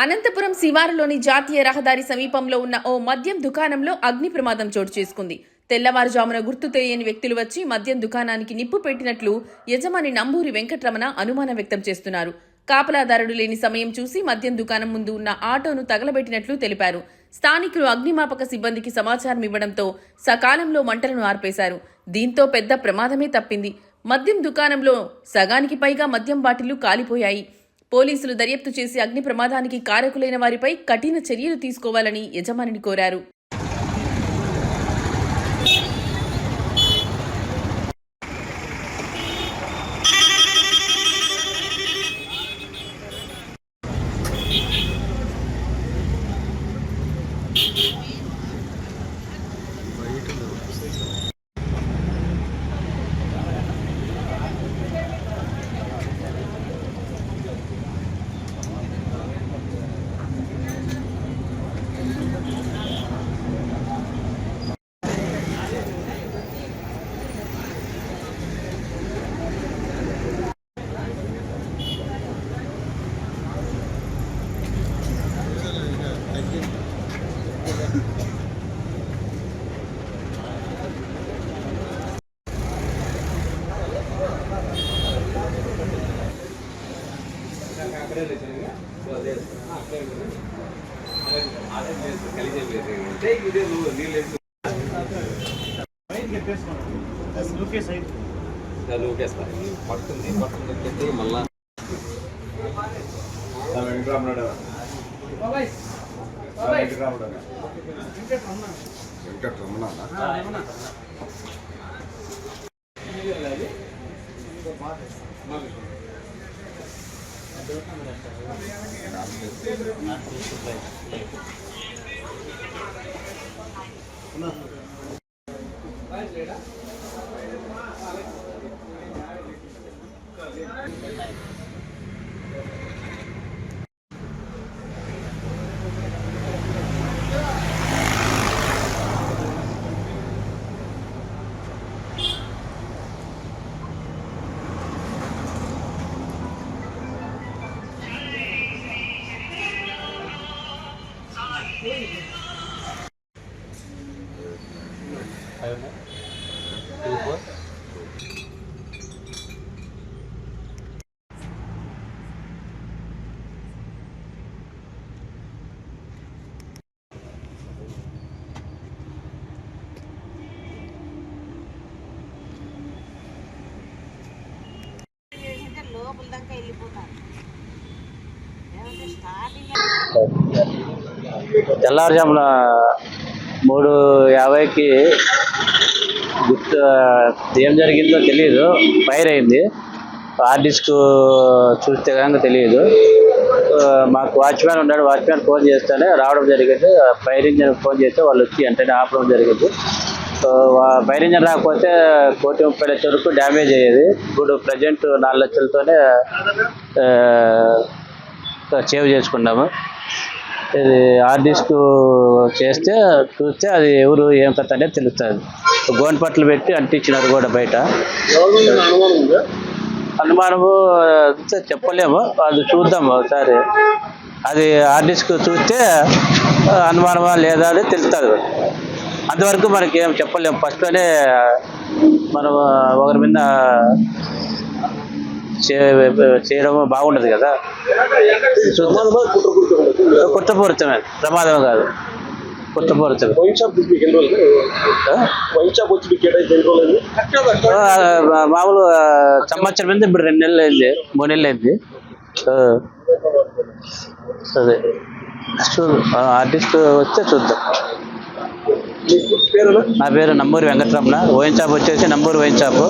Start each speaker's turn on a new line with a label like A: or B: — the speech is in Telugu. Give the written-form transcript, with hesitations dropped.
A: అనంతపురం శివారులోని జాతీయ రహదారి సమీపంలో ఉన్న ఓ మద్యం దుకాణంలో అగ్ని ప్రమాదం చోటు చేసుకుంది. తెల్లవారుజామున గుర్తు తెలియని వ్యక్తులు వచ్చి మద్యం దుకాణానికి నిప్పు పెట్టినట్లు యజమాని నంబూరి వెంకట్రమణ అనుమానం వ్యక్తం చేస్తున్నారు. కాపలాదారుడు లేని సమయం చూసి మద్యం దుకాణం ముందు ఉన్న ఆటోను తగలబెట్టినట్లు తెలిపారు. స్థానికులు అగ్నిమాపక సిబ్బందికి సమాచారం ఇవ్వడంతో సకాలంలో మంటలను ఆర్పేశారు. దీంతో పెద్ద ప్రమాదమే తప్పింది. మద్యం దుకాణంలో సగానికి పైగా మద్యం బాటిళ్లు కాలిపోయాయి. పోలీసులు దర్యాప్తు చేసి అగ్ని ప్రమాదానికి కారకులైన వారిపై కఠిన చర్యలు తీసుకోవాలని యజమానిని కోరారు.
B: తెల్లవారుజామున 3:50కి గుర్తు ఏం జరిగిందో తెలియదు. ఫైర్ అయింది. హార్డ్ డిస్క్ చూస్తే కనుక తెలియదు. మాకు వాచ్మ్యాన్ ఉన్నాడు. వాచ్మ్యాన్ ఫోన్ చేస్తేనే రావడం జరిగింది. ఫైర్ ఇంజన్ ఫోన్ చేస్తే వాళ్ళు వచ్చి వెంటనే ఆపడం జరిగింది. ఫైర్ ఇంజన్ రాకపోతే 1,30,00,000 వరకు డ్యామేజ్ అయ్యేది. ఇప్పుడు ప్రజెంట్ 4 లక్షలతోనే సేవ్ చేసుకున్నాము. ఇది హార్డ్ డిస్క్ చూస్తే అది ఎవరు ఏం కథ అనేది తెలుస్తుంది. గోనెపట్లు పెట్టి అంటించినారు కూడా బయట. అనుమానము చెప్పలేము, అది చూద్దాము ఒకసారి. అది హార్డ్ డిస్క్ చూస్తే అనుమానమా లేదా అని తెలుస్తుంది. అంతవరకు మనకి ఏం చెప్పలేము. ఫస్ట్లోనే మనం ఒకరి మీద చేయడం బాగుండదు కదా. కుట్రపూరితమే, ప్రమాదం కాదు, కుట్రపూరితమే. మామూలు సంవత్సరం మీద ఇప్పుడు 2 నెలలు అయింది, 3 నెలలు అయింది. అదే ఆర్టిస్ట్ వస్తే చూద్దాం. నా పేరు నంబూరి వెంకట్రమణ. వైన్ షాప్ వచ్చేసి నంబూరి వైన్ షాపు.